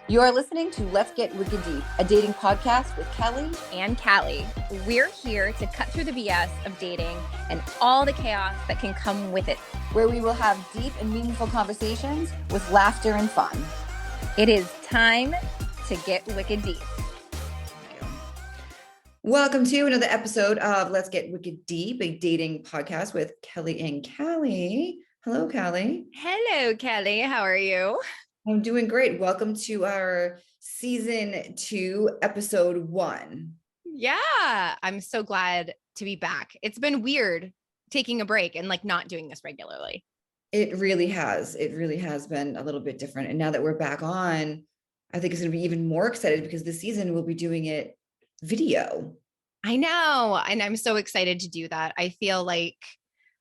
You're listening to Let's Get Wicked Deep, a dating podcast with Kelly and Callie. We're here to cut through the BS of dating and all the chaos that can come with it, where we will have deep and meaningful conversations with laughter and fun. It is time to get wicked deep. Welcome to another episode of Let's Get Wicked Deep, a dating podcast with Kelly and Callie. Hello, Callie. Hello, Kelly. How are you? I'm doing great. Welcome to our season 2, episode 1. Yeah, I'm so glad to be back. It's been weird taking a break and not doing this regularly. It really has. It really has been a little bit different. And now that we're back on, I think it's going to be even more excited because this season we'll be doing it video. I know. And I'm so excited to do that. I feel like,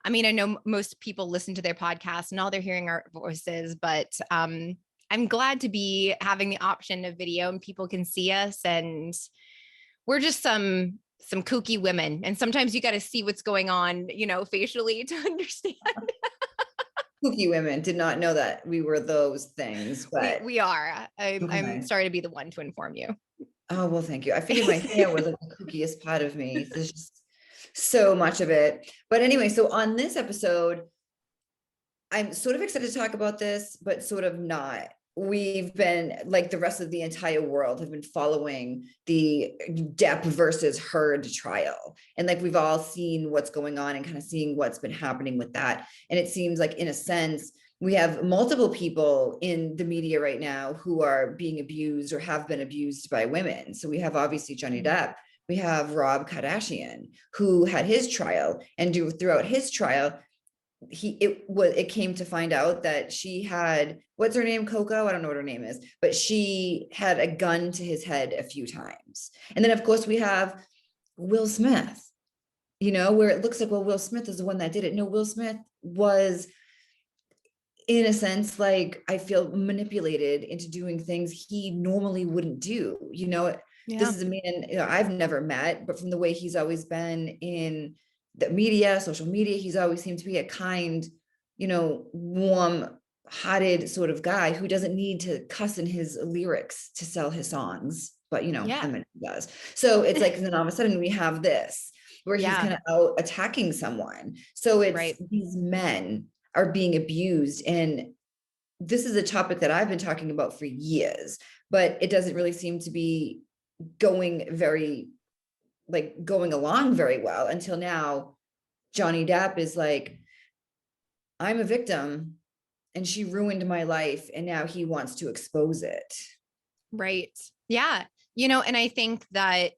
I know most people listen to their podcast and all they're hearing our voices, but I'm glad to be having the option of video and people can see us, and we're just some kooky women. And sometimes you got to see what's going on, facially to understand. Kooky women. Did not know that we were those things, but we are. I'm sorry to be the one to inform you. Oh, well, thank you. I figured my hair was the kookiest part of me. There's just so much of it. But anyway, so on this episode, I'm sort of excited to talk about this, but sort of not. We've been, like the rest of the entire world, have been following the Depp versus Heard trial. And we've all seen what's going on and kind of seeing what's been happening with that. And it seems like, in a sense, we have multiple people in the media right now who are being abused or have been abused by women. So we have obviously Johnny Depp. We have Rob Kardashian, who had his trial, and throughout his trial, it came to find out that she had, what's her name, Coco? I don't know what her name is, but she had a gun to his head a few times. And then of course we have Will Smith, where it looks like, well, Will Smith is the one that did it. No, Will Smith was, in a sense, I feel manipulated into doing things he normally wouldn't do. This is a man I've never met, but from the way he's always been in the media, social media, he's always seemed to be a kind, warm-hearted sort of guy who doesn't need to cuss in his lyrics to sell his songs, but he does. So it's and then all of a sudden we have this where he's kind of out attacking someone. So it's these men are being abused, and this is a topic that I've been talking about for years, but it doesn't really seem to be going along very well until now. Johnny Depp is I'm a victim and she ruined my life, and now he wants to expose it. Right. Yeah. And I think that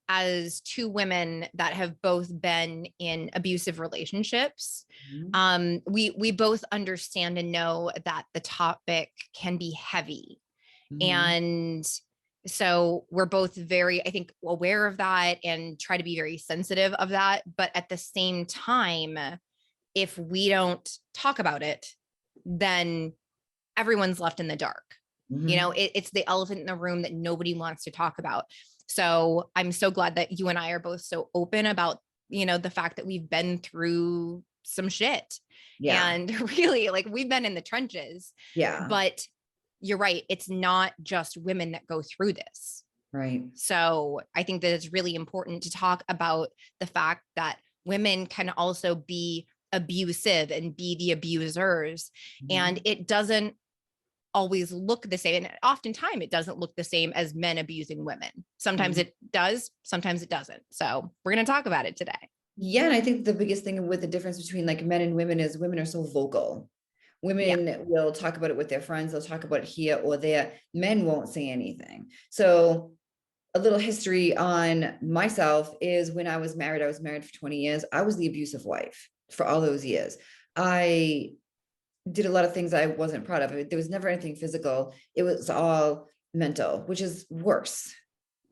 as two women that have both been in abusive relationships, we both understand and know that the topic can be heavy. And so we're both very, I think, aware of that and try to be very sensitive of that. But at the same time, if we don't talk about it, then everyone's left in the dark. It's the elephant in the room that nobody wants to talk about. So I'm so glad that you and I are both so open about, the fact that we've been through some shit. Yeah. And really, we've been in the trenches. Yeah. But you're right. It's not just women that go through this. Right. So I think that it's really important to talk about the fact that women can also be abusive and be the abusers. And it doesn't always look the same. And oftentimes it doesn't look the same as men abusing women. Sometimes it does, sometimes it doesn't. So we're going to talk about it today. Yeah. And I think the biggest thing with the difference between men and women is women are so vocal. Women will talk about it with their friends. They'll talk about it here or there. Men won't say anything. So a little history on myself is when I was married for 20 years. I was the abusive wife for all those years. I did a lot of things I wasn't proud of. There was never anything physical. It was all mental, which is worse,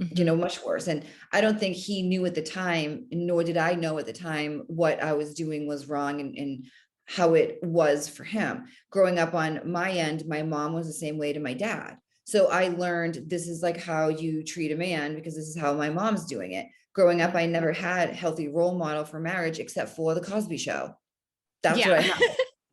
much worse. And I don't think he knew at the time, nor did I know at the time, what I was doing was wrong and how it was for him. Growing up on my end, my mom was the same way to my dad. So I learned this is how you treat a man, because this is how my mom's doing it. Growing up, I never had a healthy role model for marriage except for the Cosby Show. That's what I had.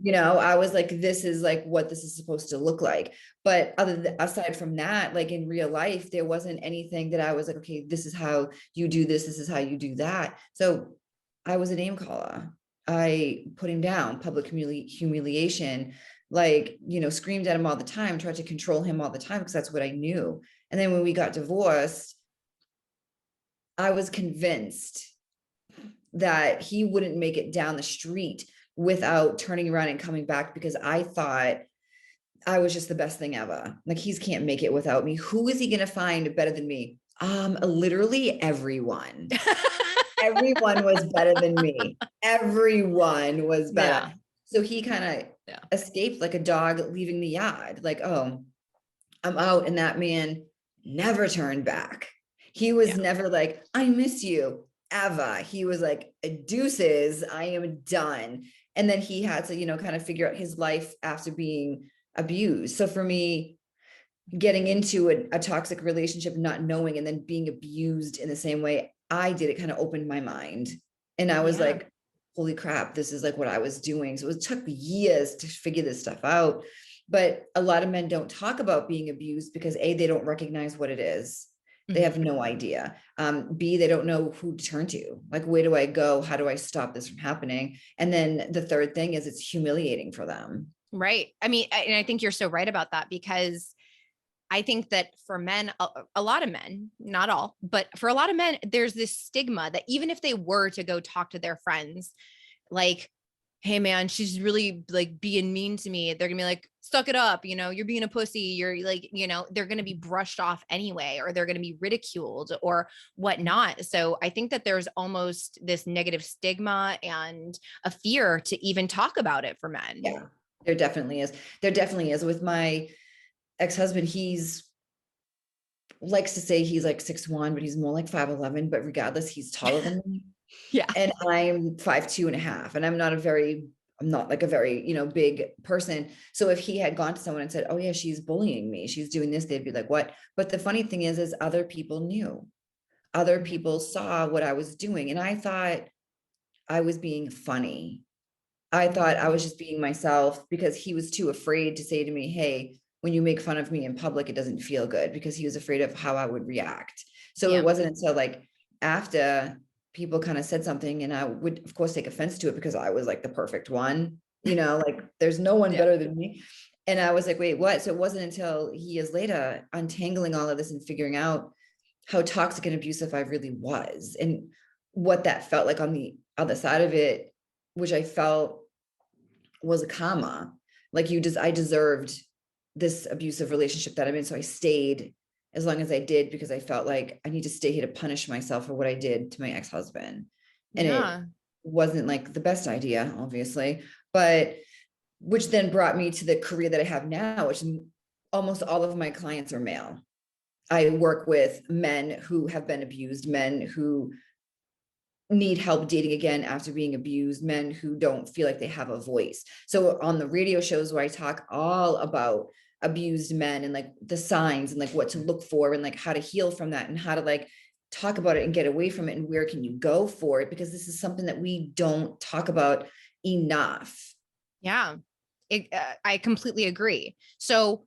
I was like, this is like what this is supposed to look like. But aside from that, like in real life, there wasn't anything that I was like, okay, this is how you do this. This is how you do that. So I was a name caller. I put him down, public humiliation, like, screamed at him all the time, tried to control him all the time because that's what I knew. And then when we got divorced, I was convinced that he wouldn't make it down the street without turning around and coming back, because I thought I was just the best thing ever. Like, he can't make it without me. Who is he going to find better than me? Literally everyone. Everyone was better than me. Everyone was better. Yeah. So he kind of escaped like a dog leaving the yard. Like, oh, I'm out. And that man never turned back. He was never like, I miss you, ever. He was like, deuces, I am done. And then he had to, kind of figure out his life after being abused. So for me, getting into a toxic relationship, not knowing, and then being abused in the same way I did, it kind of opened my mind. And I was like, holy crap, this is like what I was doing. So it took years to figure this stuff out. But a lot of men don't talk about being abused because A, they don't recognize what it is. They have no idea. B, they don't know who to turn to. Like, where do I go? How do I stop this from happening? And then the third thing is it's humiliating for them. Right. I mean, and I think you're so right about that, because I think that for men, a lot of men, not all, but for a lot of men, there's this stigma that even if they were to go talk to their friends, like, hey man, she's really like being mean to me, they're gonna be like, suck it up, you're being a pussy, you're like, they're gonna be brushed off anyway, or they're gonna be ridiculed or whatnot. So I think that there's almost this negative stigma and a fear to even talk about it for men. Yeah, there definitely is. There definitely is. With my ex-husband, he's likes to say he's like 6'1", but he's more like 5'11", but regardless, he's taller than me. Yeah. And I'm 5'2.5", and I'm not like a very, big person. So if he had gone to someone and said, oh yeah, she's bullying me, she's doing this, they'd be like, what? But the funny thing is other people knew. Other people saw what I was doing. And I thought I was being funny. I thought I was just being myself, because he was too afraid to say to me, hey, when you make fun of me in public, it doesn't feel good, because he was afraid of how I would react. So it wasn't until like after people kind of said something, and I would of course take offense to it because I was like the perfect one, like there's no one better than me. And I was like, wait, what? So it wasn't until years later, untangling all of this and figuring out how toxic and abusive I really was, and what that felt like on the other side of it, which I felt was a karma. Like, I deserved this abusive relationship that I'm in. So I stayed as long as I did, because I felt like I need to stay here to punish myself for what I did to my ex-husband. And it wasn't like the best idea, obviously, but which then brought me to the career that I have now, which almost all of my clients are male. I work with men who have been abused, men who need help dating again after being abused, men who don't feel like they have a voice. So on the radio shows where I talk all about abused men and like the signs and like what to look for and like how to heal from that and how to like talk about it and get away from it and where can you go for it, because this is something that we don't talk about enough. Yeah, I completely agree. So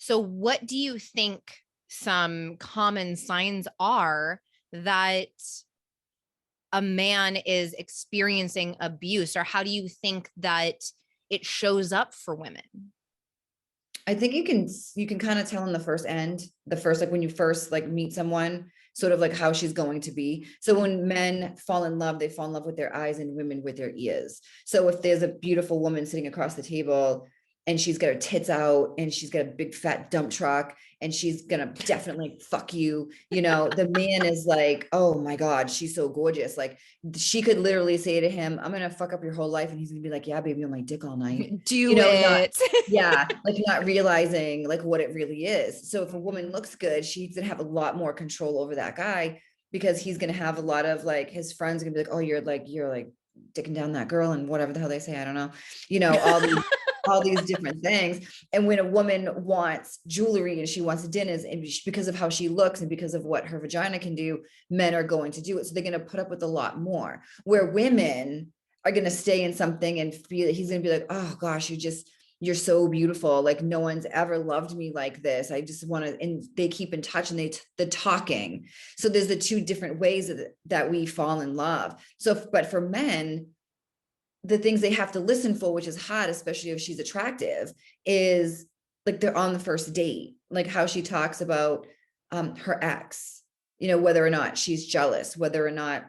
what do you think some common signs are that a man is experiencing abuse, or how do you think that it shows up for women? I think you can kind of tell in the first, like when you first like meet someone, sort of like how she's going to be. So when men fall in love, they fall in love with their eyes, and women with their ears. So if there's a beautiful woman sitting across the table and she's got her tits out and she's got a big fat dump truck and she's gonna definitely fuck you, the man is like, oh my God, she's so gorgeous. Like, she could literally say to him, I'm gonna fuck up your whole life. And he's gonna be like, yeah, baby, on my dick all night. Do it. Like not realizing like what it really is. So if a woman looks good, she's gonna have a lot more control over that guy, because he's gonna have a lot of like, his friends are gonna be like, oh, you're like dicking down that girl and whatever the hell they say, I don't know, all these different things. And when a woman wants jewelry and she wants dinners, and because of how she looks and because of what her vagina can do, men are going to do it. So they're going to put up with a lot more, where women are going to stay in something and feel, he's going to be like, oh gosh, you're so beautiful. Like no one's ever loved me like this. I just want to, and they keep in touch and the talking. So there's the two different ways that we fall in love. So, but for men, the things they have to listen for, which is hot, especially if she's attractive, is like they're on the first date, like how she talks about her ex, whether or not she's jealous, whether or not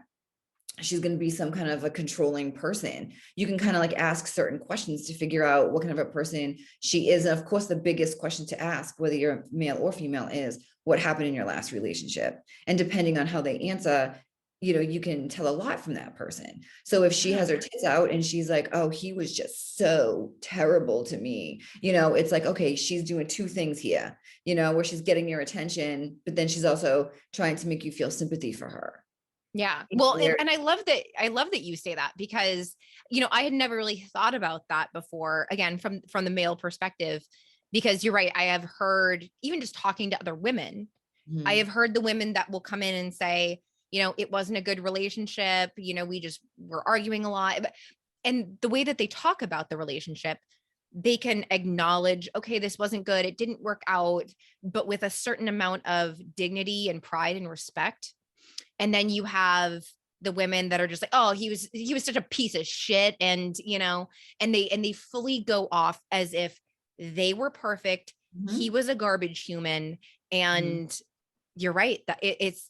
she's going to be some kind of a controlling person. You can kind of like ask certain questions to figure out what kind of a person she is. And of course, the biggest question to ask, whether you're male or female, is what happened in your last relationship. And depending on how they answer, you can tell a lot from that person. So if she has her tits out and she's like, oh, he was just so terrible to me, it's like, okay, she's doing two things here, where she's getting your attention, but then she's also trying to make you feel sympathy for her. Yeah. Well, and I love that you say that, because, I had never really thought about that before, again, from the male perspective, because you're right. I have heard, even just talking to other women, I have heard the women that will come in and say, it wasn't a good relationship. We just were arguing a lot. And the way that they talk about the relationship, they can acknowledge, okay, this wasn't good. It didn't work out, but with a certain amount of dignity and pride and respect. And then you have the women that are just like, oh, he was such a piece of shit. And, and they fully go off as if they were perfect. He was a garbage human. And you're right, that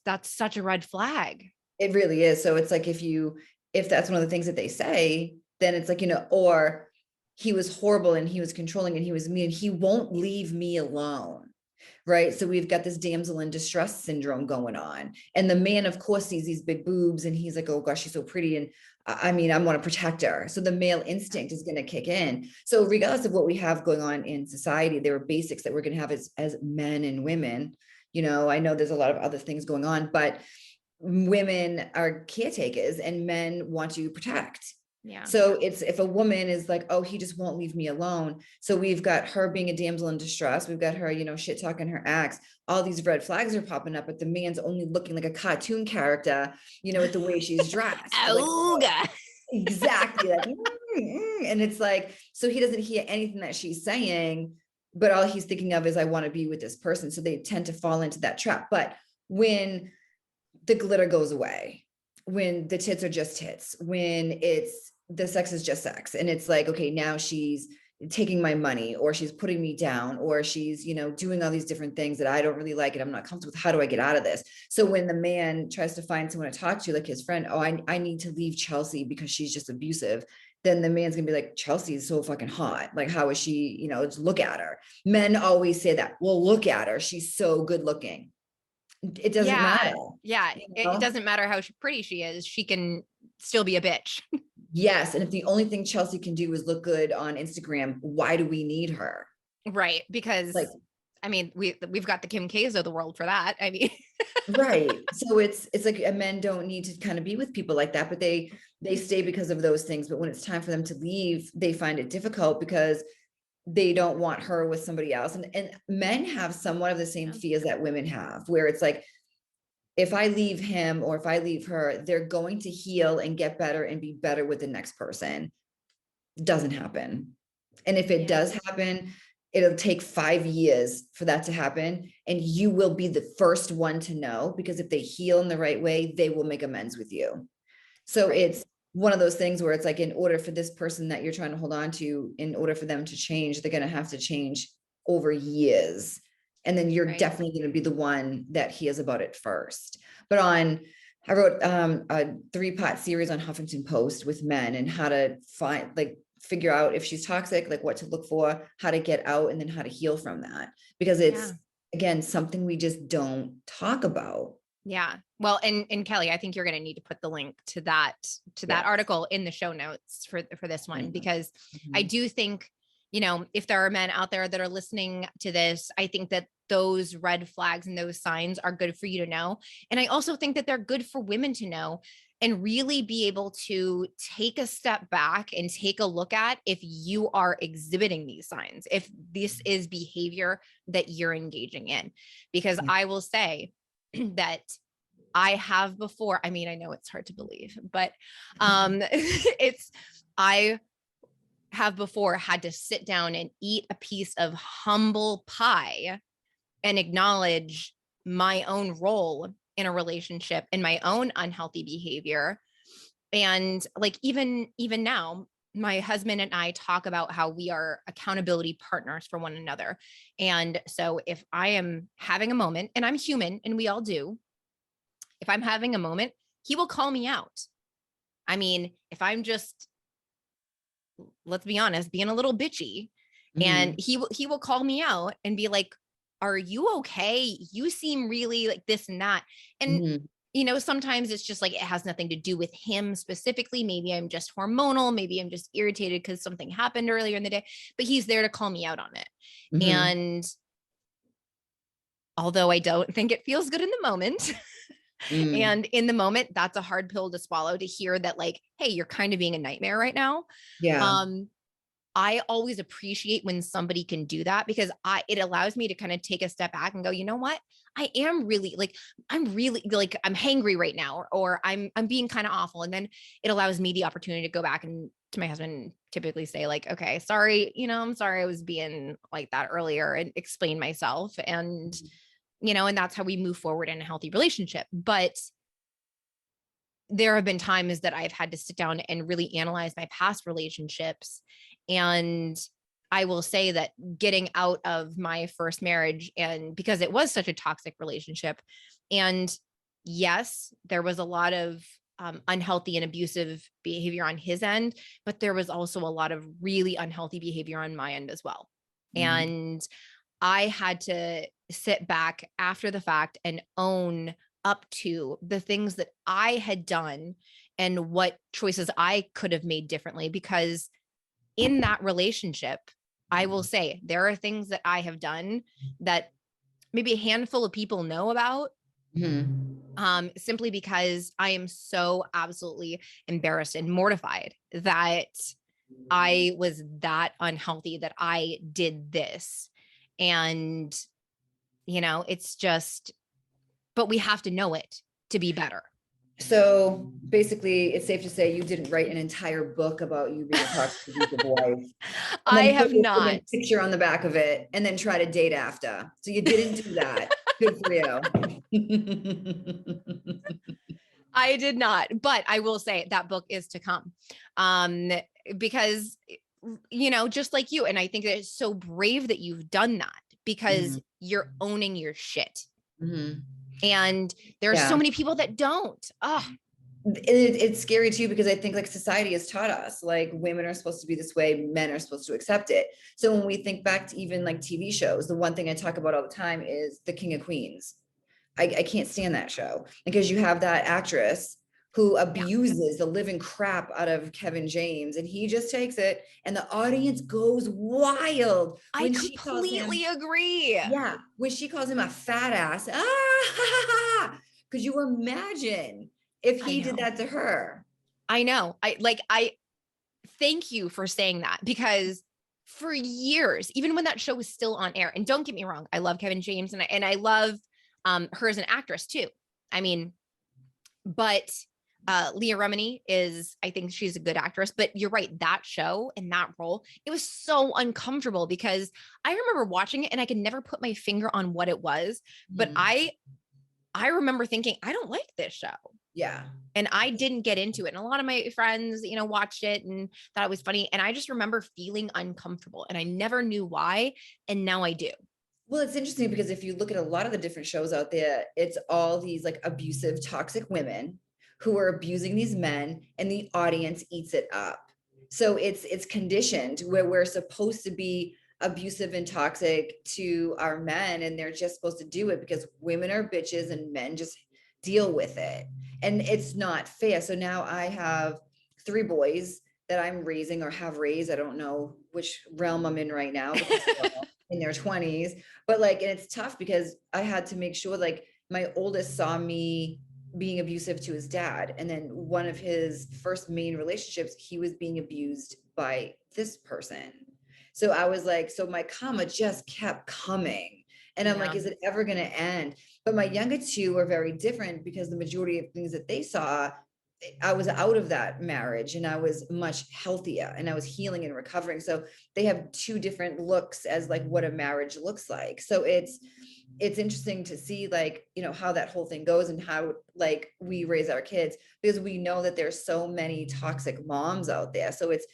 that's such a red flag. It really is. So it's like, if that's one of the things that they say, then it's like, or he was horrible and he was controlling and he was mean, he won't leave me alone. Right. So we've got this damsel in distress syndrome going on. And the man, of course, sees these big boobs and he's like, oh gosh, she's so pretty. And I want to protect her. So the male instinct is going to kick in. So regardless of what we have going on in society, there are basics that we're going to have as men and women. I know there's a lot of other things going on, but women are caretakers and men want to protect. Yeah. So it's, if a woman is like, oh, he just won't leave me alone. So we've got her being a damsel in distress. We've got her, shit talking her ex. All these red flags are popping up, but the man's only looking like a cartoon character, with the way she's dressed. Like, exactly. Like, and it's like, so he doesn't hear anything that she's saying, but all he's thinking of is, I want to be with this person. So they tend to fall into that trap. But when the glitter goes away, when the tits are just tits, when the sex is just sex, and it's like, okay, now she's taking my money, or she's putting me down, or she's, doing all these different things that I don't really like and I'm not comfortable with. How do I get out of this? So when the man tries to find someone to talk to, like his friend, oh, I need to leave Chelsea because she's just abusive, then the man's gonna be like, Chelsea is so fucking hot. Like, how is she, just look at her. Men always say that. Well, look at her. She's so good looking. It doesn't matter. Yeah. It doesn't matter how pretty she is. She can still be a bitch. Yes. And if the only thing Chelsea can do is look good on Instagram, why do we need her? Right. Because we've got the Kim K's of the world for that. Right. So it's like men don't need to kind of be with people like that, but they stay because of those things. But when it's time for them to leave, they find it difficult because they don't want her with somebody else. And men have somewhat of the same fears that women have, where it's like, if I leave him or if I leave her, they're going to heal and get better and be better with the next person. Doesn't happen. And if it does happen, it'll take 5 years for that to happen. And you will be the first one to know, because if they heal in the right way, they will make amends with you. So it's one of those things where it's like, in order for this person that you're trying to hold on to, in order for them to change, they're going to have to change over years. And then you're definitely going to be the one that hears about it first. But I wrote a 3-part series on Huffington Post with men, and how to figure out if she's toxic, like what to look for, how to get out, and then how to heal from that. Because it's, again, something we just don't talk about. Yeah. Well, and Kelly, I think you're going to need to put the link to that article in the show notes for this one, because I do think, if there are men out there that are listening to this, I think that those red flags and those signs are good for you to know. And I also think that they're good for women to know, and really be able to take a step back and take a look at if you are exhibiting these signs, if this is behavior that you're engaging in. Because I will say that I have before. I mean, I know it's hard to believe, but I have before had to sit down and eat a piece of humble pie and acknowledge my own role in a relationship and my own unhealthy behavior. And like, even now, my husband and I talk about how we are accountability partners for one another. And so if I am having a moment, and I'm human and we all do, if I'm having a moment, he will call me out. I mean, if I'm just, let's be honest, being a little bitchy, and Mhm. he will call me out and be like, are you okay? You seem really like this and that. And Mhm. sometimes it's just like it has nothing to do with him specifically. Maybe I'm just hormonal, maybe I'm just irritated because something happened earlier in the day, but he's there to call me out on it. Mhm. And although I don't think it feels good in the moment, Mm. and in the moment, that's a hard pill to swallow, to hear that, like, hey, you're kind of being a nightmare right now. Yeah. Um, I always appreciate when somebody can do that, because it allows me to kind of take a step back and go, you know what? I'm really like, I'm hangry right now, or I'm being kind of awful. And then it allows me the opportunity to go back and to my husband, typically say like, okay, sorry, I'm sorry I was being like that earlier, and explain myself. And, and that's how we move forward in a healthy relationship. But there have been times that I've had to sit down and really analyze my past relationships. And I will say that getting out of my first marriage, and because it was such a toxic relationship, and yes, there was a lot of unhealthy and abusive behavior on his end, but there was also a lot of really unhealthy behavior on my end as well. Mhm. And I had to sit back after the fact and own up to the things that I had done and what choices I could have made differently. Because in that relationship, I will say there are things that I have done that maybe a handful of people know about, Mhm. simply because I am so absolutely embarrassed and mortified that I was that unhealthy, that I did this. And, it's just, but we have to know it to be better. So basically, it's safe to say you didn't write an entire book about you being a toxic abusive wife and I then put have your not. woman's picture on the back of it and then try to date after. So you didn't do that. Good for you. I did not, but I will say that book is to come. Um, because, just like you, and I think that it's so brave that you've done that, because Mhm. you're owning your shit. Mhm. And there are so Yeah. many people that don't. Oh, It's scary too, because I think like society has taught us like women are supposed to be this way, men are supposed to accept it. So when we think back to even like TV shows, the one thing I talk about all the time is The King of Queens. I can't stand that show because you have that actress who yeah, abuses the living crap out of Kevin James, and he just takes it, and the audience goes wild I when she calls completely him, agree. yeah, when she calls him a fat ass. Ah, could you imagine if I he did know. that to her? I know. I thank you for saying that, because for years, even when that show was still on air, and don't get me wrong, I love Kevin James, and I love her as an actress too. I mean, but Leah Remini is, I think she's a good actress, but you're right. That show and that role, it was so uncomfortable, because I remember watching it and I could never put my finger on what it was, but Mhm. I remember thinking, I don't like this show. Yeah. And I didn't get into it. And a lot of my friends, watched it and thought it was funny. And I just remember feeling uncomfortable, and I never knew why. And now I do. Well, it's interesting because if you look at a lot of the different shows out there, it's all these like abusive, toxic women who are abusing these men, and the audience eats it up. So it's conditioned where we're supposed to be abusive and toxic to our men, and they're just supposed to do it because women are bitches and men just deal with it. And it's not fair. So now I have three boys that I'm raising or have raised. I don't know which realm I'm in right now because they're all in their 20s, but like, and it's tough because I had to make sure like my oldest saw me being abusive to his dad, and then one of his first main relationships, he was being abused by this person. So I was like, so my karma just kept coming. And I'm like, Yeah. is it ever going to end? But my younger two are very different because the majority of things that they saw, I was out of that marriage and I was much healthier and I was healing and recovering. So they have two different looks as like what a marriage looks like. So it's interesting to see like, you know, how that whole thing goes and how like we raise our kids, because we know that there's so many toxic moms out there. So it's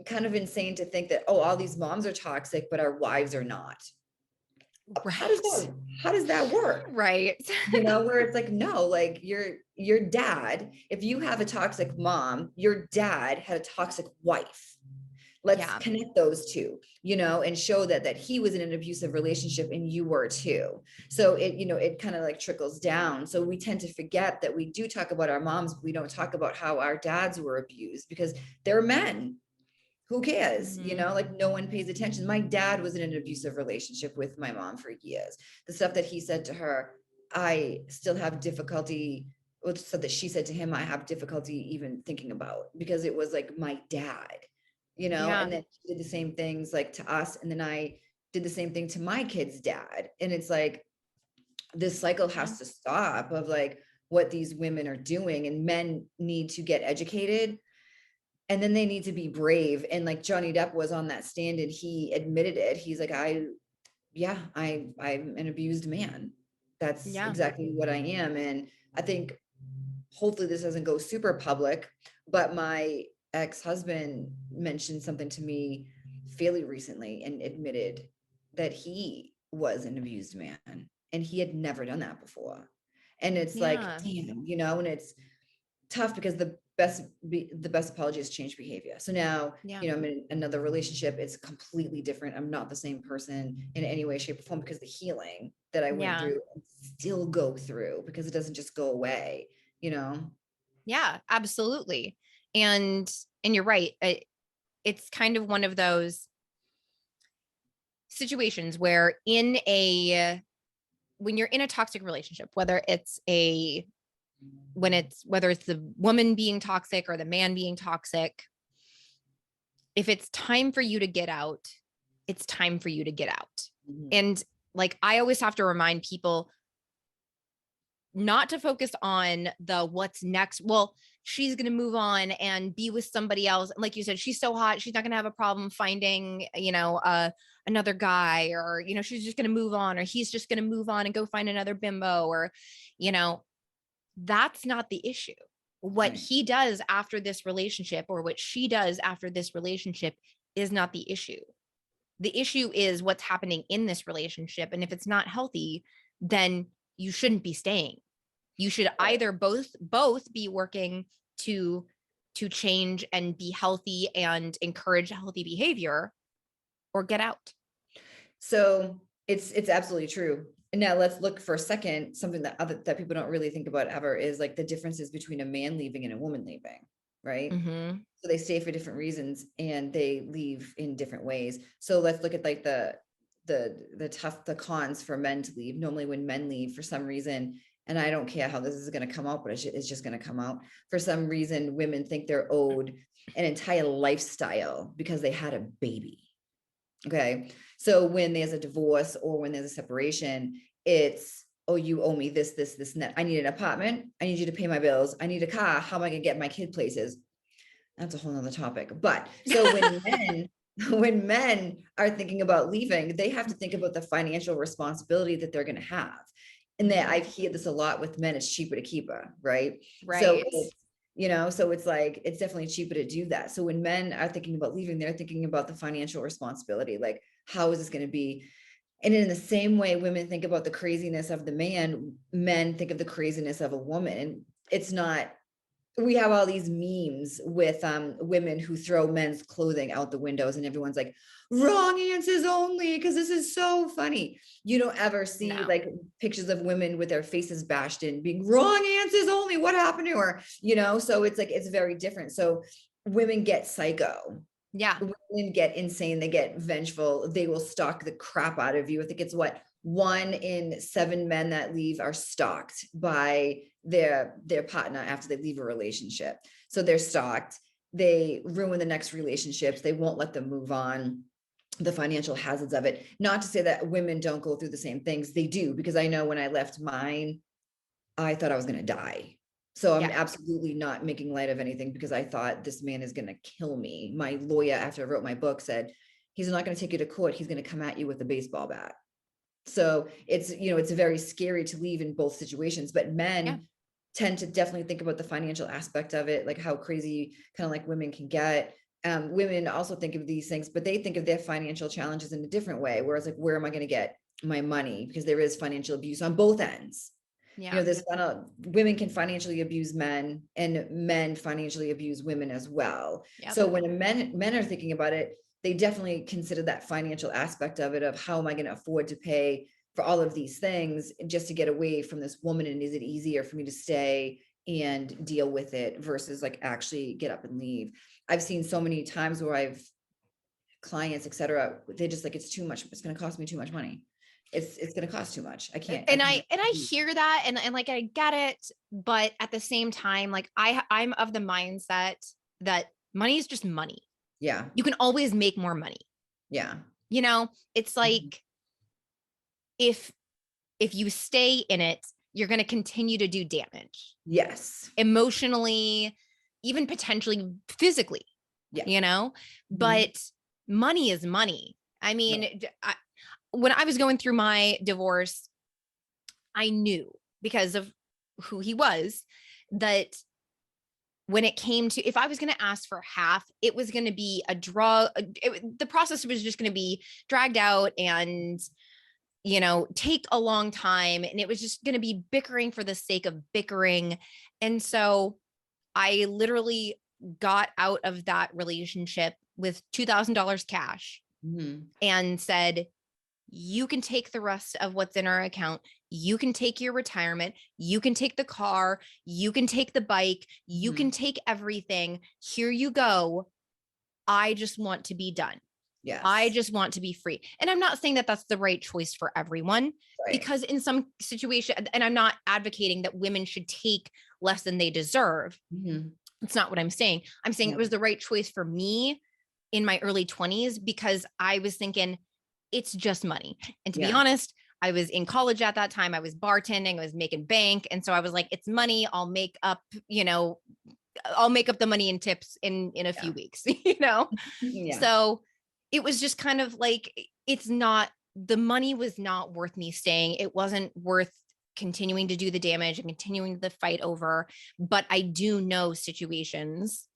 kind of insane to think that, oh, all these moms are toxic, but our wives are not. How does Right. that, how does that work? Right. You know, where it's like, no, like your dad, if you have a toxic mom, your dad had a toxic wife. Let's Yeah. connect those two, you know, and show that he was in an abusive relationship and you were too. So it, you know, it kind of like trickles down. So we tend to forget that we do talk about our moms, but we don't talk about how our dads were abused because they're men. Who cares? You Mhm. know, like no one pays attention. My dad was in an abusive relationship with my mom for years. The stuff that he said to her, I still have difficulty with stuff that she said to him, I have difficulty even thinking about because it was like my dad, you know, Yeah. and then she did the same things like to us. And then I did the same thing to my kid's dad. And it's like this cycle Yeah. has to stop of like what these women are doing, and men need to get educated and then they need to be brave. And like Johnny Depp was on that stand and he admitted it. He's like, I'm an abused man. That's Yeah. exactly what I am. And I think hopefully this doesn't go super public, but my ex-husband mentioned something to me fairly recently and admitted that he was an abused man and he had never done that before. And it's like, Yeah. damn, you know, and it's tough because the best apology is change behavior. So now, Yeah. you know, I'm in another relationship. It's completely different. I'm not the same person in any way, shape, or form because the healing that I went Yeah. through and still go through because it doesn't just go away, you know? Yeah, absolutely. And and you're right. It's kind of one of those situations where when you're in a toxic relationship, whether it's the woman being toxic or the man being toxic, if it's time for you to get out, it's time for you to get out. Mhm. And like I always have to remind people not to focus on the what's next. Well, she's going to move on and be with somebody else. Like you said, she's so hot, she's not going to have a problem finding, another guy, or, she's just going to move on, or he's just going to move on and go find another bimbo, or, you know, that's not the issue. What Right. he does after this relationship or what she does after this relationship is not the issue. The issue is what's happening in this relationship. And if it's not healthy, then you shouldn't be staying. You should either both be working to change and be healthy and encourage healthy behavior, or get out. So it's absolutely true. And now let's look for a second, something that people don't really think about ever is like the differences between a man leaving and a woman leaving, right? Mm-hmm. So they stay for different reasons and they leave in different ways. So let's look at like the cons for men to leave. Normally when men leave for some reason, and I don't care how this is going to come out, but it's just going to come out. For some reason, women think they're owed an entire lifestyle because they had a baby. Okay. So when there's a divorce or when there's a separation, it's, oh, you owe me this, and that. I need an apartment. I need you to pay my bills. I need a car. How am I going to get my kid places? That's a whole nother topic. But so when men are thinking about leaving, they have to think about the financial responsibility that they're going to have. And that I hear this a lot with men, it's cheaper to keep her, right? So Right. it's, you know, so it's like, it's definitely cheaper to do that. So when men are thinking about leaving, they're thinking about the financial responsibility. Like, how is this going to be? And in the same way, women think about the craziness of the man, men think of the craziness of a woman. And it's not, we have all these memes with women who throw men's clothing out the windows and everyone's like, wrong answers only, because this is so funny. You don't ever see No. like pictures of women with their faces bashed in being wrong answers only. What happened to her? You know, so it's like it's very different. So women get psycho. Yeah. Women get insane, they get vengeful, they will stalk the crap out of you. I think it's what 1 in 7 men that leave are stalked by their partner after they leave a relationship. So they're stalked, they ruin the next relationships, they won't let them move on. the financial hazards of it. Not to say that women don't go through the same things, they do, because I know when I left mine, I thought I was going to die. So I'm Yeah. absolutely not making light of anything, because I thought this man is going to kill me. My lawyer, after I wrote my book, said, he's not going to take you to court. He's going to come at you with a baseball bat. So it's, it's very scary to leave in both situations, but Yeah. men tend to definitely think about the financial aspect of it, like how crazy kind of like women can get. Women also think of these things, but they think of their financial challenges in a different way. Whereas like, where am I going to get my money? Because there is financial abuse on both ends. Yeah. There's women can financially abuse men, and men financially abuse women as well. Yep. So when men are thinking about it, they definitely consider that financial aspect of it, of how am I going to afford to pay for all of these things just to get away from this woman, and is it easier for me to stay and deal with it versus like actually get up and leave. I've seen so many times where I've clients, etc., they just like, it's too much, it's going to cost me too much money, it's going to cost too much, I can't. And I hear that, and like I get it, but at the same time, like I'm of the mindset that money is just money. Yeah, You can always make more money. yeah. It's like, if you stay in it, you're going to continue to do damage Yes. emotionally, even potentially physically. Yeah. But money is money. I mean, when I was going through my divorce, I knew, because of who he was, that when it came to, if I was going to ask for half, it was going to be the process was just going to be dragged out and, take a long time. And it was just going to be bickering for the sake of bickering. And so I literally got out of that relationship with $2,000 cash and said, you can take the rest of what's in our account. You can take your retirement. You can take the car. You can take the bike. You can take everything. Here you go. I just want to be done. Yes. I just want to be free. And I'm not saying that that's the right choice for everyone, because in some situation, and I'm not advocating that women should take less than they deserve. It's not what I'm saying. I'm saying it was the right choice for me in my early 20s, because I was thinking, it's just money. And to be honest, I was in college at that time. I was bartending, I was making bank. And so I was like, it's money. I'll make up, I'll make up the money in tips in a few weeks, So it was just kind of like, the money was not worth me staying. It wasn't worth continuing to do the damage and continuing the fight over. But I do know situations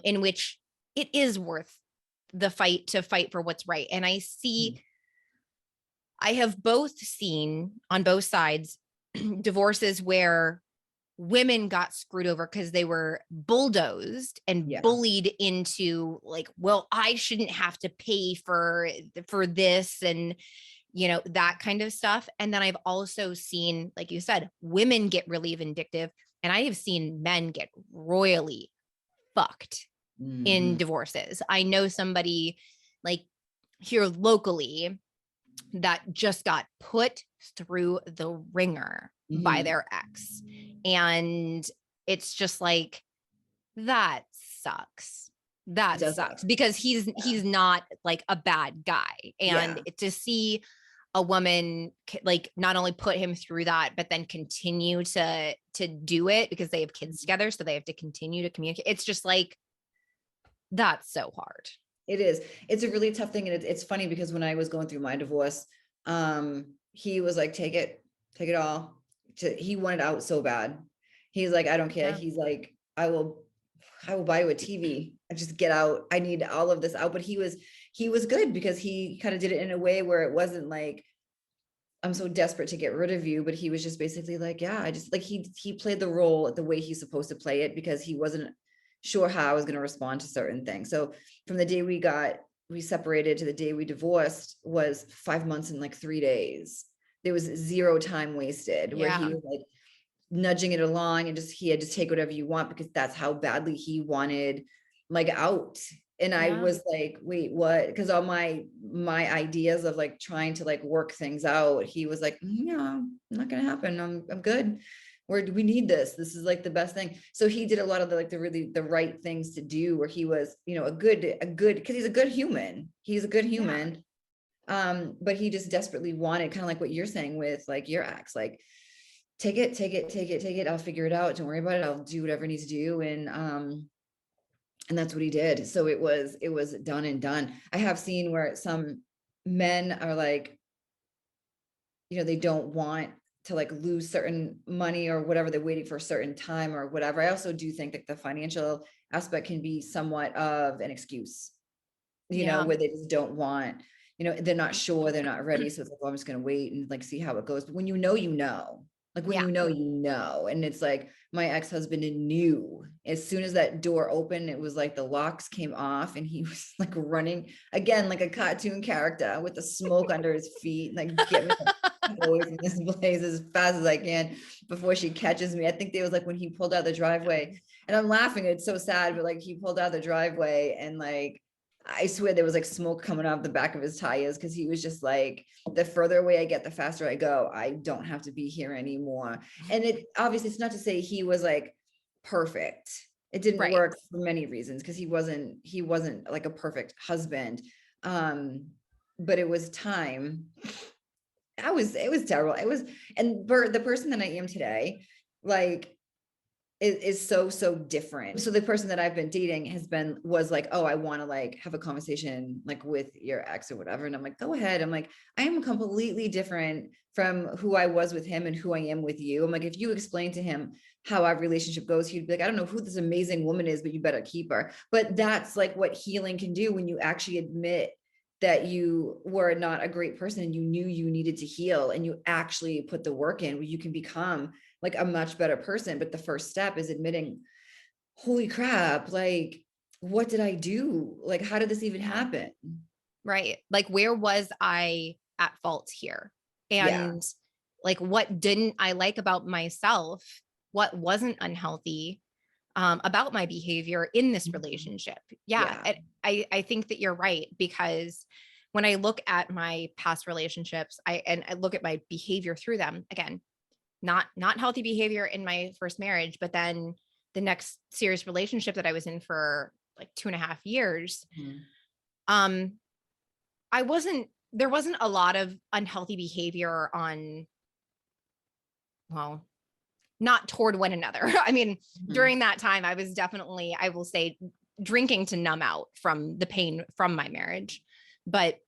in which it is worth the fight to fight for what's right. And I have both seen on both sides divorces where women got screwed over because they were bulldozed and bullied into like, well, I shouldn't have to pay for this, and that kind of stuff. And then I've also seen, like you said, women get really vindictive, and I have seen men get royally fucked in divorces. I know somebody like here locally that just got put through the ringer by their ex. And it's just like, that sucks. That sucks, because he's not like a bad guy. And to see a woman like not only put him through that, but then continue to do it because they have kids together. So they have to continue to communicate. It's just like, that's so hard. It is. It's a really tough thing. And it's funny because when I was going through my divorce, he was like, take it all. He wanted out so bad. He's like, I don't care. Yeah. He's like, I will buy you a TV and just get out. I need all of this out. But he was good because he kind of did it in a way where it wasn't like, I'm so desperate to get rid of you. But he was just basically like, yeah, I just like, he played the role the way he's supposed to play it, because he wasn't sure how I was going to respond to certain things. So from the day we separated to the day we divorced was 5 months and like 3 days. There was zero time wasted where he was like nudging it along, and he had to take whatever you want, because that's how badly he wanted like out. And I was like, wait, what? Because all my ideas of like trying to like work things out, he was like, yeah, not gonna happen. I'm good. we need this. This is like the best thing. So he did a lot of the, like the right things to do, where he was, you know, a good, cause he's a good human. He's a good human. But he just desperately wanted, kind of like what you're saying with like your ex, like, take it. I'll figure it out. Don't worry about it. I'll do whatever it needs to do. And that's what he did. So it was done and done. I have seen where some men are like, you know, they don't want to like lose certain money or whatever. They're waiting for a certain time or whatever. I also do think that the financial aspect can be somewhat of an excuse, you know, Yeah. where they just don't want, you know, they're not sure, they're not ready. So it's like, well, I'm just going to wait and like see how it goes. But when you know, like when Yeah. you know, and it's like my ex-husband knew as soon as that door opened, it was like the locks came off and he was like running again, like a cartoon character with the smoke under his feet, like get me away from this place as fast as I can before she catches me. I think it was like when he pulled out the driveway, and I'm laughing, it's so sad, but like he pulled out the driveway and like, I swear there was like smoke coming off the back of his tires, because he was just like, the further away I get, the faster I go. I don't have to be here anymore. And it obviously, it's not to say he was like perfect. It didn't Right. work for many reasons, because he wasn't like a perfect husband. But it was time. It was terrible. It was, and the person that I am today, like, is so different. So the person that I've been dating was like, oh, I want to like have a conversation like with your ex or whatever. And I'm like, go ahead. I'm like, I am completely different from who I was with him and who I am with you. I'm like, if you explain to him how our relationship goes, he'd be like, I don't know who this amazing woman is, but you better keep her. But that's like what healing can do, when you actually admit that you were not a great person and you knew you needed to heal, and you actually put the work in, where you can become like a much better person. But the first step is admitting, holy crap, like, what did I do? Like, how did this even happen? Right. Like, where was I at fault here? Yeah. And like, what didn't I like about myself? What wasn't unhealthy about my behavior in this relationship? Yeah. Yeah. I think that you're right, because when I look at my past relationships, I look at my behavior through them, again, not healthy behavior in my first marriage, but then the next serious relationship that I was in for like 2.5 years, Mhm. um, there wasn't a lot of unhealthy behavior on, well, not toward one another. I mean, Mhm. during that time, I was definitely, I will say, drinking to numb out from the pain from my marriage. But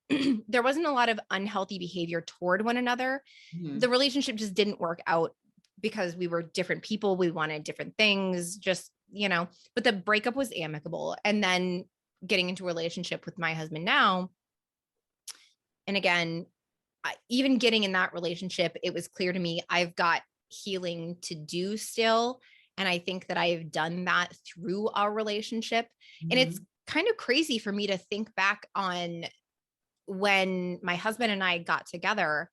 there wasn't a lot of unhealthy behavior toward one another. The Mhm. relationship just didn't work out because we were different people. We wanted different things, just, but the breakup was amicable. And then getting into a relationship with my husband now. And again, even getting in that relationship, it was clear to me I've got healing to do still. And I think that I've done that through our relationship. And it's Mhm. kind of crazy for me to think back on when my husband and I got together,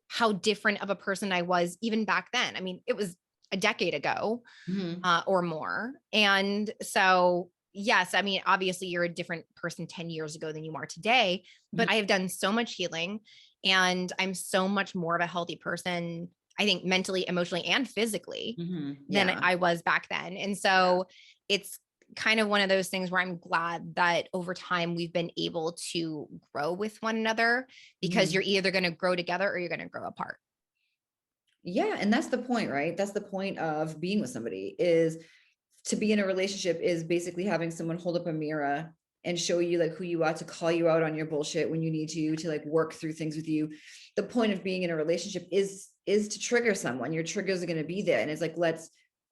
how different of a person I was even back then. I mean, it was a decade ago Mhm. or more. And so, yes, I mean, obviously you're a different person 10 years ago than you are today, Mhm. but I have done so much healing, and I'm so much more of a healthy person, I think mentally, emotionally, and physically Mhm. than Yeah. I was back then. And Yeah. so it's kind of one of those things where I'm glad that over time we've been able to grow with one another, because Mhm. you're either going to grow together or you're going to grow apart. Yeah. And that's the point, right? That's the point of being with somebody, is to be in a relationship, is basically having someone hold up a mirror and show you like who you are, to call you out on your bullshit when you need to like work through things with you. The point of being in a relationship is to trigger someone. Your triggers are going to be there, and it's like,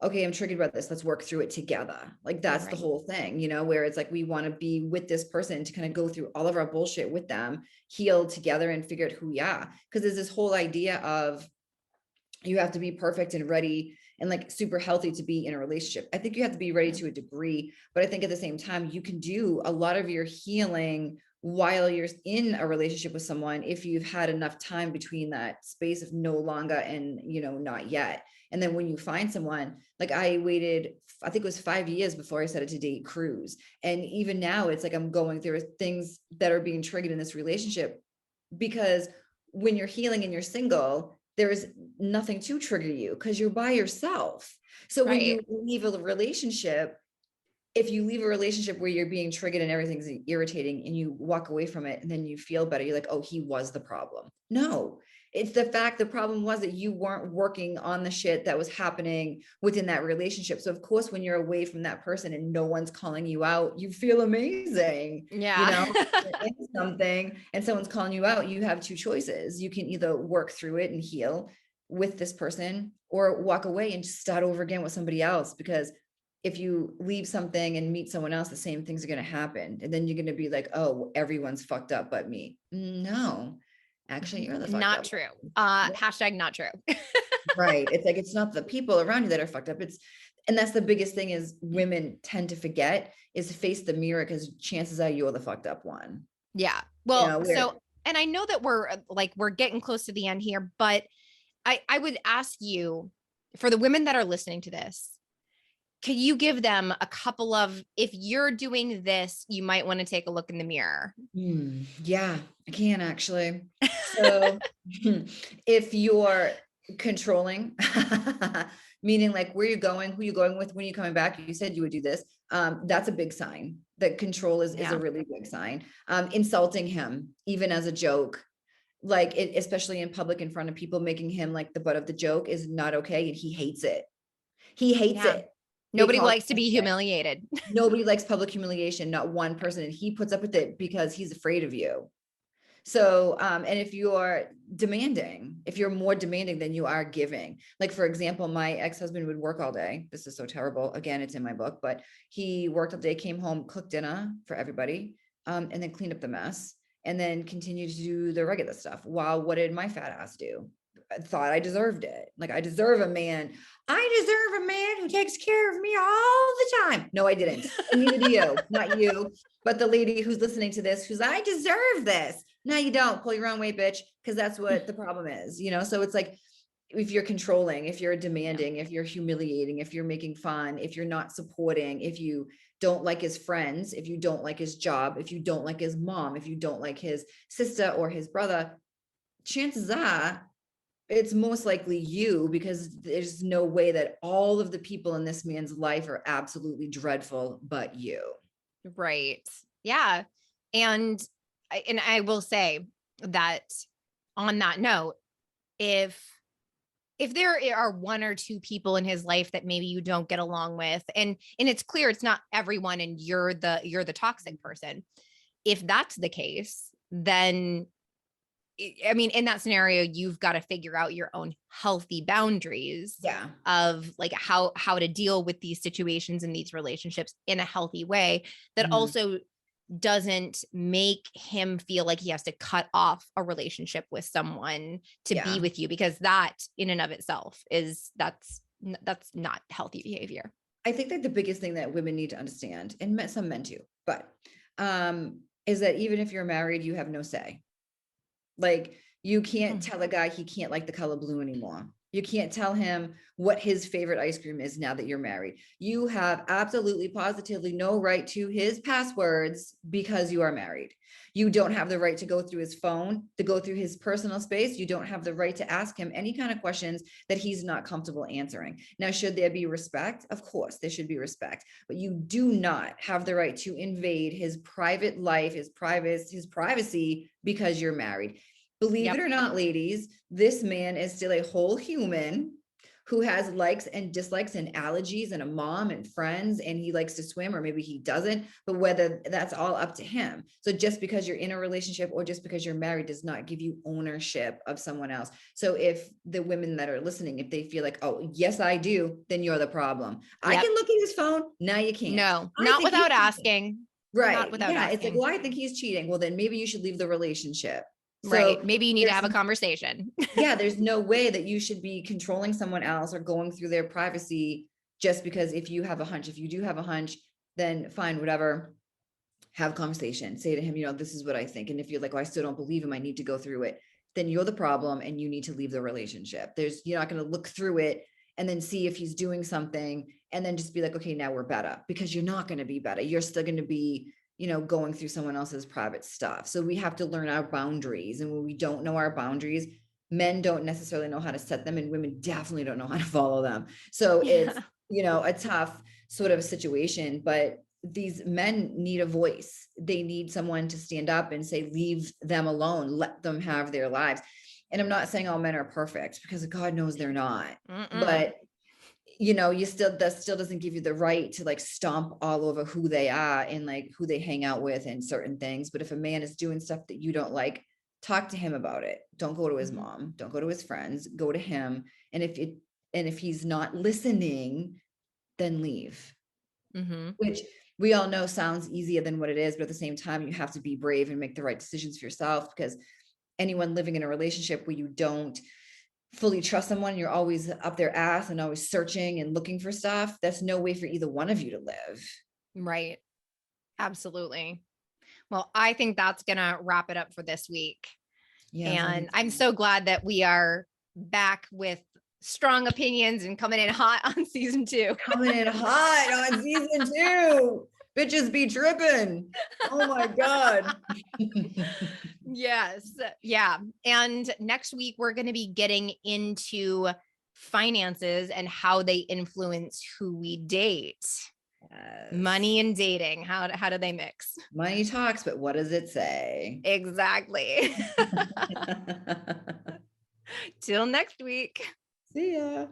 okay, I'm triggered by this, let's work through it together. Like, that's the Right. whole thing, where it's like, we want to be with this person to kind of go through all of our bullshit with them, heal together, and figure out who we are. Because there's this whole idea of, you have to be perfect and ready and like super healthy to be in a relationship. I think you have to be ready to a degree, but I think at the same time, you can do a lot of your healing while you're in a relationship with someone, if you've had enough time between that space of no longer and, not yet. And then when you find someone, like, I waited, I think it was 5 years before I started to date Cruz. And even now it's like, I'm going through things that are being triggered in this relationship, because when you're healing and you're single, there's nothing to trigger you because you're by yourself. So when you Right. leave a relationship, if you leave a relationship where you're being triggered and everything's irritating and you walk away from it and then you feel better, you're like, oh, he was the problem. No, it's the fact the problem was that you weren't working on the shit that was happening within that relationship. So of course, when you're away from that person and no one's calling you out, you feel amazing, you Yeah. know, you're in something and someone's calling you out, you have two choices. You can either work through it and heal with this person or walk away and just start over again with somebody else, because if you leave something and meet someone else, the same things are going to happen. And then you're going to be like, oh, everyone's fucked up but me. No, actually, you're the fucked Not up true. one. Hashtag not true. Right. It's like, it's not the people around you that are fucked up. And that's the biggest thing is women tend to forget is to face the mirror, because chances are you're the fucked up one. Yeah. You Well, know, where, so, and I know that we're getting close to the end here, but I would ask you, for the women that are listening to this, could you give them a couple of, if you're doing this, you might want to take a look in the mirror? yeah, I can actually. So if you're controlling, meaning like where you're going, who you're going with, when you're coming back, you said you would do this. That's a big sign that control is Yeah. a really big sign. Insulting him, even as a joke, like it, especially in public in front of people, making him like the butt of the joke is not okay. And he hates it. He hates Yeah. it. They Nobody call it likes to be humiliated. nobody likes public humiliation, not one person. And he puts up with it because he's afraid of you. So, and if you are demanding, if you're more demanding than you are giving, like for example, my ex-husband would work all day. This is so terrible. Again, it's in my book, but he worked all day, came home, cooked dinner for everybody, and then cleaned up the mess, and then continued to do the regular stuff. While what did my fat ass do? I thought I deserved it. Like I deserve a man. I deserve a man who takes care of me all the time. No, I didn't. And neither do you. Not you, but the lady who's listening to this, who's I deserve this. No, you don't. Pull your own weight, bitch, because that's what the problem is, you know? So it's like, if you're controlling, if you're demanding, if you're humiliating, if you're making fun, if you're not supporting, if you don't like his friends, if you don't like his job, if you don't like his mom, if you don't like his sister or his brother, chances are it's most likely you, because there's no way that all of the people in this man's life are absolutely dreadful but you. Right. Yeah. And I will say that on that note, if there are one or two people in his life that maybe you don't get along with, and it's clear it's not everyone and you're the toxic person. If that's the case, then I mean, in that scenario, you've got to figure out your own healthy boundaries Yeah. of like how to deal with these situations and these relationships in a healthy way that Mhm. also doesn't make him feel like he has to cut off a relationship with someone to Yeah. be with you, because that in and of itself is that's not healthy behavior. I think that the biggest thing that women need to understand, and some men too, but is that even if you're married, you have no say. Like you can't tell a guy he can't like the color blue anymore. You can't tell him what his favorite ice cream is now that you're married. You have absolutely positively no right to his passwords because you are married. You don't have the right to go through his phone, to go through his personal space. You don't have the right to ask him any kind of questions that he's not comfortable answering. Now, should there be respect? Of course, there should be respect, but you do not have the right to invade his private life, his privacy because you're married. Believe Yep. it or not, ladies, this man is still a whole human who has likes and dislikes and allergies and a mom and friends, and he likes to swim, or maybe he doesn't, but whether that's all up to him. So just because you're in a relationship or just because you're married does not give you ownership of someone else. So if the women that are listening, if they feel like, oh, yes, I do, then you're the problem. I Yep. can look at his phone. Now you can't. No, I not think without he's cheating. asking. Right. Not without Yeah. It's like, asking. well, I think he's cheating. Well, then maybe you should leave the relationship. Right. So Maybe you need to there's have a conversation. yeah, there's no way that you should be controlling someone else or going through their privacy just because if you have a hunch, if you do have a hunch, then fine, whatever, have a conversation, say to him, you know, this is what I think. And if you're like, oh, I still don't believe him, I need to go through it, then you're the problem and you need to leave the relationship. You're not going to look through it and then see if he's doing something and then just be like, okay, now we're better, because you're not going to be better. You're still going to be, you know, going through someone else's private stuff. So we have to learn our boundaries. And when we don't know our boundaries, men don't necessarily know how to set them, and women definitely don't know how to follow them. So it's, a tough sort of situation, but these men need a voice. They need someone to stand up and say, leave them alone, let them have their lives. And I'm not saying all men are perfect, because God knows they're not, but that still doesn't give you the right to like stomp all over who they are and like who they hang out with and certain things. But if a man is doing stuff that you don't like, talk to him about it. Don't go to his mom, don't go to his friends, go to him. And if he's not listening, then leave. Which we all know sounds easier than what it is, but at the same time, you have to be brave and make the right decisions for yourself, because anyone living in a relationship where you don't fully trust someone, you're always up their ass and always searching and looking for stuff, that's no way for either one of you to live. Right. Absolutely. Well, I think that's going to wrap it up for this week. And I'm so glad that we are back with strong opinions and coming in hot on season 2. Coming in hot on season 2. Bitches be tripping. Oh my God. Yes. Yeah. And next week, we're going to be getting into finances and how they influence who we date. Yes. Money and dating. How do they mix? Money talks, but what does it say? Exactly. Till next week. See ya.